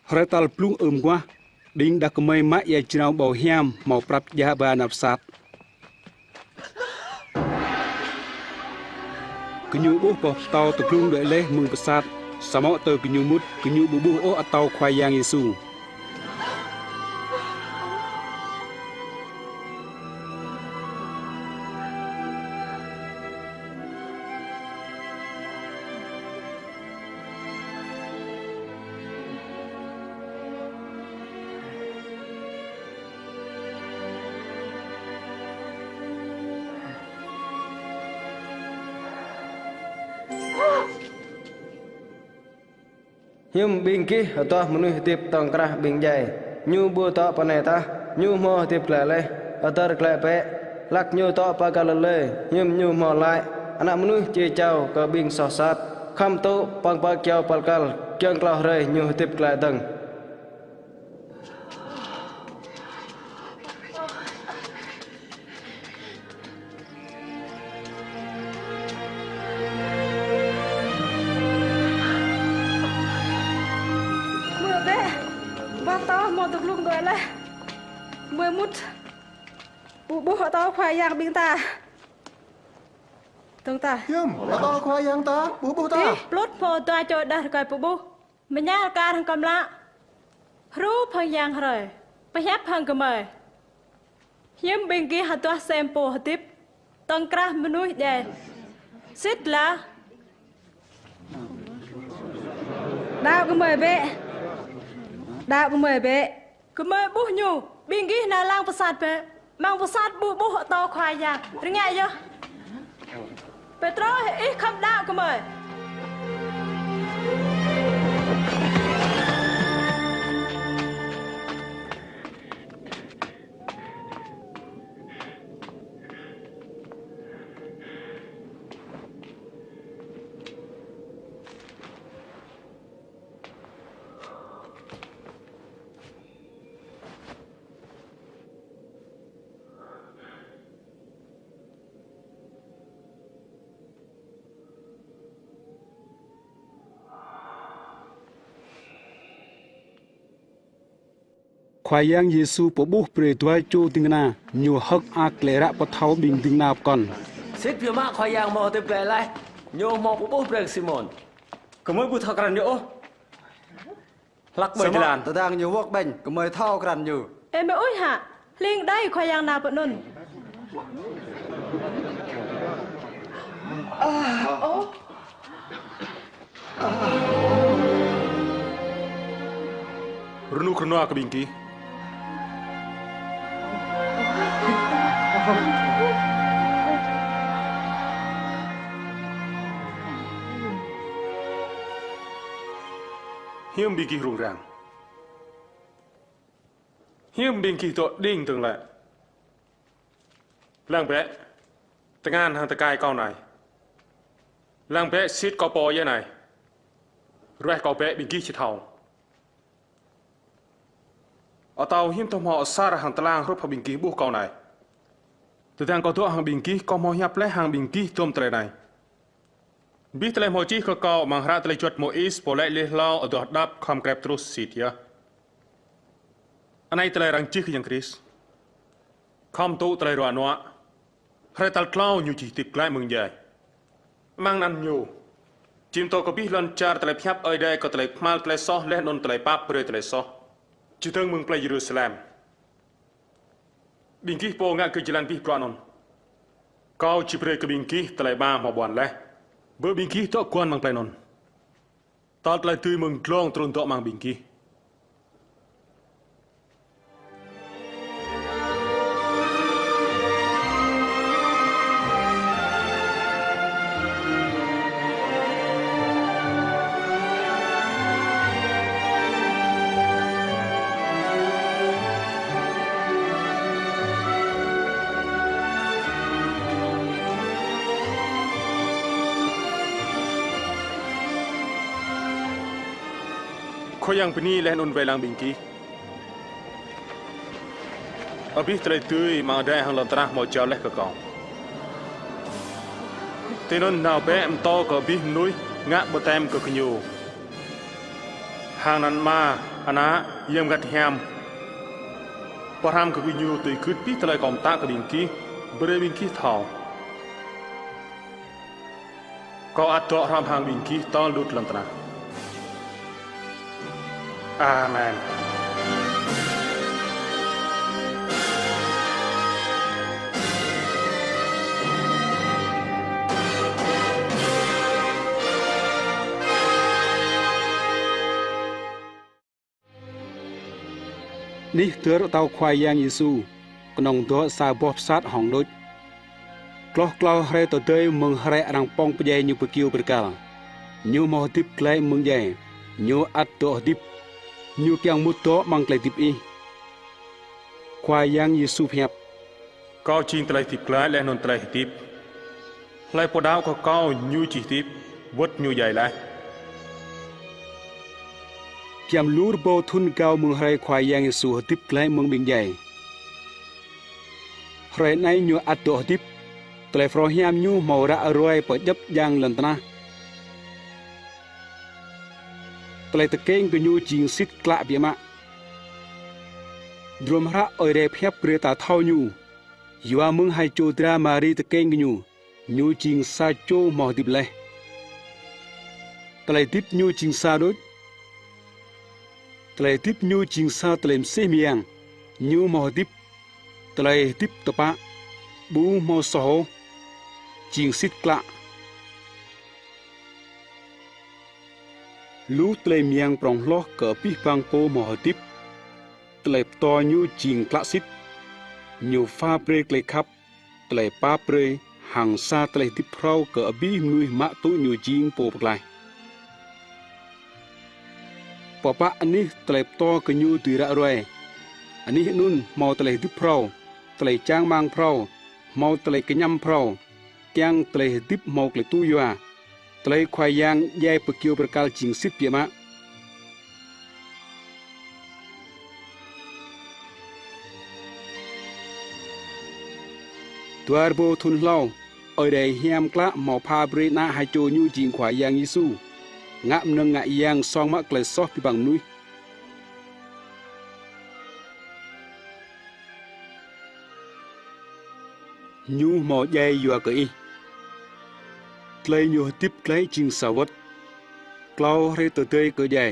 Hretal plung gua ding dak kemai mak ya jenau bau hiam mau prap ya ba nafsat. Kenyu buh po tau teplung dek leh mung pesat sama teu kenyu mut kenyu bubuh o atau khwayang Yesu. Hium bingkih atau menuh tip tongkrah bingjai. Nyu bu tak paneta, nyu mo tip leleh, atar klepe, lak nyu tak pakalele, hium nyu mo lai. Anak menuh cicau ke bing sosat, kham tu pang pakiau palkal, kiang klau rei nyu tip kleteng. Mưa mút bố bố họ tao khoai yang bing ta tung ta Hium atau khoai yang ta bố ta plot po toa cho dah kai bố mình nhá ca thằng cầm lạ rú phang yang rồi bây hấp phang cầm mời hiếm bing kia hạt toa xem po hạt tiếp tăng kra menui deh xít là đau cầm mời bệ đau cầm mời bệ cầm mời bố nhu bing kia na lang pesat pe mang pesat bố họ tao khoai yang nghe chưa Petro ít không đau cầm mời Khwayang Yesu po buh pre tuai chu tingna nyu hak ak lera po thau bing ting nap kon. Xích phía mạ khoai yang mo tip lệ lại, nyu mo bố brek Simon. Kemoy bu thak ran yo. Lak moy dilan. ta đang nhiều quốc bệnh có mời thao gần nhiều em ơi hả liên đây khoai yang nào bọn nun Runu krono ka bingki. Hiếm bingki rung rang. Hiếm bingki to ding từng lại. Lang bé, từng an hàng tờ cai câu này. Lang bé xít câu bò như này. Rồi câu bé bingki chỉ thầu. Ở tàu hiếm thông họ xa ra hàng tà lang rốt vào bình ký buộc câu này. Từ thang có thuốc hàng bình ký có mô hiệp lấy hàng bình ký tôm tệ này. Biết tệ mô chí khờ cầu mang ra tệ chuột mô is bổ lại lê lao ở đọt đáp khám kẹp trus xịt ya. Anh ấy tệ răng chí khỉ yang Chris. Khám tụ tệ ròa nọa. Hãy tàl klau nhu chỉ tịp lại mừng dài. Mang năn nhu. Chìm tôi có biết lần char tệ phiếp ở đây có tệ mal tệ so lên nôn tệ bạp bơi tệ so. Chỉ thân mừng play Jerusalem. Bình ký po ngã cứ jalan pi pranon. Kau chỉ play ke bình ký tại ba mà buồn lẽ. Bữa bình ký tọa quan mang play non. Tát lại tươi mừng long trôn tọa mang bình ký. Khoi yang peni leh non velang bingki. Abis terlai tui mang ada hang lontrah mau jauh leh ke kau. Tenon nau be em to ke abis nui ngak betem ke kenyu. Hang nan ma anak yang gat ham param ke nyu tu ikut pi telai kom tak ke bingki bere bingki thau kau atok ram hang bingki tol lut lantana amenនេះទើរតៅខ្វាយយ៉ាងយេស៊ូក្នុងទោសាបោះផ្សាត់ហងដូចក្លោះក្លោរ៉េតទៅមឹងរ៉ែរាំងប៉ងប្រយែញពគៀវប្រកាលញូមកទីបក្លែមឹងយ៉ែញូអត់តោទីបញូទាំងមុតតម៉ងក្លែទីបអ៊ីខ្វាយយ៉ាងយេស៊ូភៀប kau cing telai tip klai le non telai tip lai po dau ko kau nyu chi tip wot nyu yai lai ចាំលូរបោធុនកៅមឹងរ៉ែខ្វាយយ៉ាងយេស៊ូទីបក្លែមឹងប៊ីងយ៉ែរ៉ែណៃញូអត់តោទីបតលែហ្វ្រោហាមញូមករ៉ារយប្រដិបយ៉ាងលន្តណាតលែតកេងកញូជីងសិតក្លាក់ពីម៉ាឌ្រមរ៉ាអុយរ៉ែភៀបព្រាតាថៅញូយួមឹងហៃជូត្រាម៉ារីតកេងកញូញូជីងសាជូមកទីបលេតលែទីបញូជីងសាដូចតលែទីបញូជីងសាតលែមសេមយ៉ាងញូមកទីបតលែទីបតប៉ាប៊ូមកសោជីងសិតក្លាក់លូតលែមយ៉ាងប្រងលោះកពីបាំងពោមកទីបតលែតញូជីងក្លាក់សិតញូហ្វាប្រេក្លេខាប់តលែប៉ាប្រេហាំងសាតលែទីបប្រោកប៊ីនុយម៉ាក់ទូញូជីងពោបក្លាយปปะอันนี้ตะเลตอกญูตุระรวยอันนี้นุ่นมอตะเลดิพราวตะเลจางมังพราวมอตะเลกะญัมพราวแกงตะเลดิบมอกเลตุยัวตะเลควายยางแย่ปะเกียวประกาลจิงสิบเปียมะตัวอาร์โบทุนเล่าออยได้เฮียมกละหมอพาบริณาไฮโจญูจิงควายยางยิสูงะมนึงงะยางซองมะเกลซอพิบังนุยญูหมอใหญ่ยัวกะอีไกลญูติบไกลจิงสาวัดกลาวเรตเตยกะใหญ่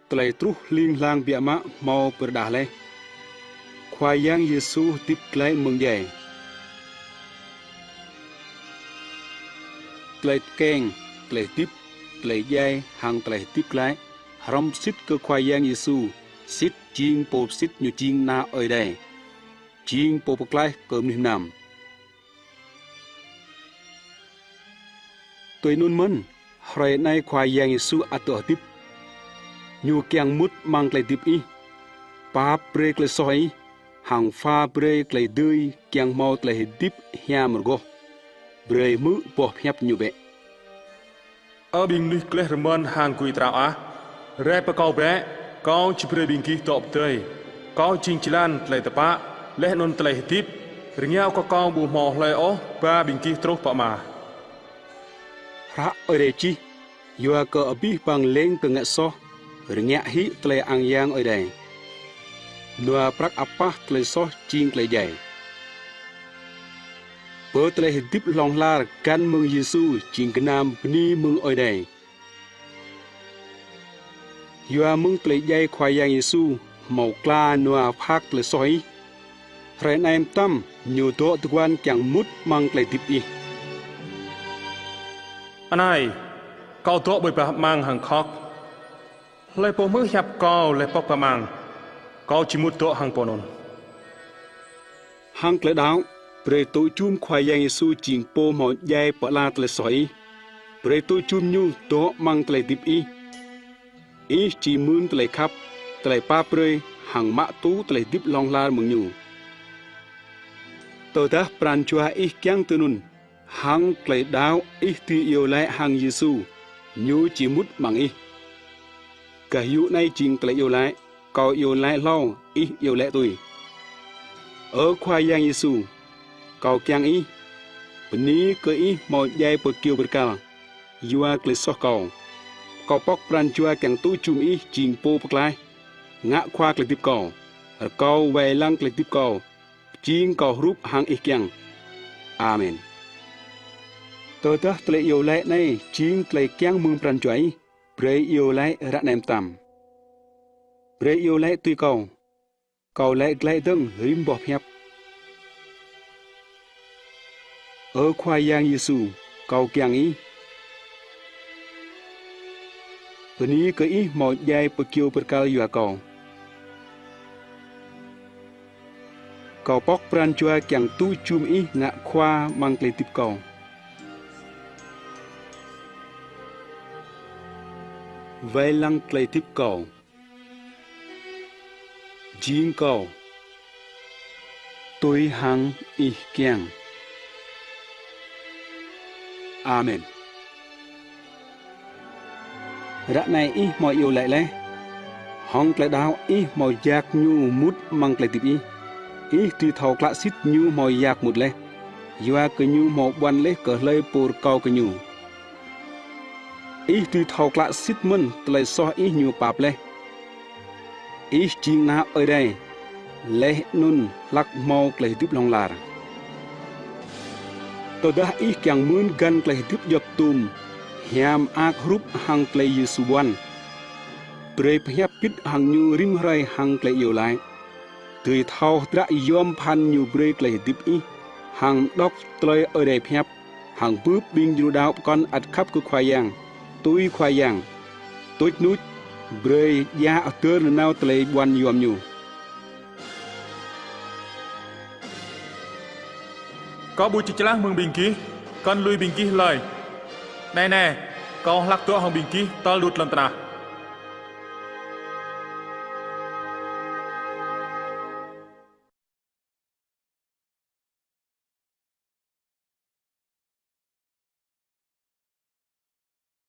ไกลตรุลิงลางเบียมะมอประดาเลควายยางเยซูติบไกลเมืองใหญ่ไกลแกงไกลติบไกลใหญ่ห่างไกลติบไกลรำสิทธิ์ก็ควายยางเยซูสิทธิ์จิงโปบสิทธิ์อยู่จิงนาอ้อยได้จิงโปบไกลเกิมนิมนำตัวนุ่นมันใครในควายยางเยซูอัตโตติบอยู่เกียงมุดมังไกลติบอีปาเปรกเลยซอยห่างฟ้าเปรกเลยดื้อเกียงเมาไกลติบเฮียมรโกเบรมือปอเพียบอยู่เบở bên nước lệ rầm hàng cùi trào á, rẽ bờ cầu bé, cao chỉ bơi bên kia tọp tơi, cao chinh chỉ lan lệ tập á, lệ non lệ tiếp, rồi nhau có cao bù mò lệ ó, ba bên kia trâu bạ mà. Ra ở đây chi, vừa cờ bí bằng lên từ ngã so, rồi nhẹ hí lệ ăn giang ở đây, nua prak apa lệ so chinh lệ dày. Bơ tele tiếp lòng la can mừng Giêsu chính cái nam ni mừng ở đây. Yua mừng tele dây khoai yang Giêsu màu cla nua phác tele soi. Rồi em tâm nhiều tổ tự quan chẳng mút mang tele tiếp đi. Anh ai, cậu tổ bởi bà mang hàng khóc. Lại bộ mưa hiệp cậu lại bọc bà mang. Cậu chỉ mút tổ hàng bộ nôn. Hàng tele đáo. ព្រះទូជុំខ្វាយយ៉ាងយេស៊ូជីងពោមកយ៉ែបឡាតលេសយព្រះទូជុំញូតោម៉ងតលេទីបអ៊ីជីមឿនតលេខាប់តលេប៉ាព្រៃហាងម៉ាក់ទូតលេទីបឡងឡាមងញូតើតាប្រានជួអ៊ីគៀងទៅនុនហាងក្លេដាវអ៊ីទីយោឡែហាងយេស៊ូញូជីមុតម៉ងអ៊ីកាយូណៃជីងក្លេយោឡែកោយោឡែឡោអ៊ីយោឡែទុយខ្វាយយ៉ាងយេស៊ូkau kiang i, beni ke i mau jai perkiu berkal, jua klesok kau pok peran jua kiang tu cum i jing po peklai, ngã khoa cái tiếp cầu về lăng cái tiếp cầu chính cầu rúp hàng ý kiang amen tôi ta tệ yêu lệ này chính tệ kiang mương pran chuối pre yêu lệ ra nem tam pre yêu lệ tuy cầu lệ đừng rim bọp hẹp ở khoai yang Giêsu cầu kiang ýตัวนี้ก็อีหมอใหญ่ปะเกียวปะกาลอยู่เขาปอกปรันจัวแกงตู้จุมอีงะความังเกลติบไว้ลังเกลติบจิงตุยหังอีเกียงอาเมนระในอีหมออยู่ไหลเลยห้องกระดาวอีหมอยากยูมุดมังกระติบอีที่เท่ากระซิดยูหมอยากมุดเลยยัวกยูหมอวันเลยเกิดเลยปูรเกากยูอีที่เท่ากระซิดมันตเลยซออียูปาบเลยอีจริงนะเอ้ยได้เละนุนลักเมากระติบลงลาตัวดาอีแกงมืนกันกระติบยกตุ่มยามอากรุบหังเกลยสุวรรณเปรย์พยับปิดหังยูริมไรหังเกลยอยู่ไหลตุยเท่าตระยอมพันอยู่เบรย์เกลยดิบอีหังดอกเตยเอเดพยับหังปุ๊บบิงอยู่ดาวก่อนอัดขับกุควายยางตุยควายยางตุยนุดเบรย์ยาเตอร์นาวเตยวันยอมอยู่có bùi chích láng mừng bình ký con lui bình ký lời nè con lắcตัวของบิงกี้ตอลุดลำตนา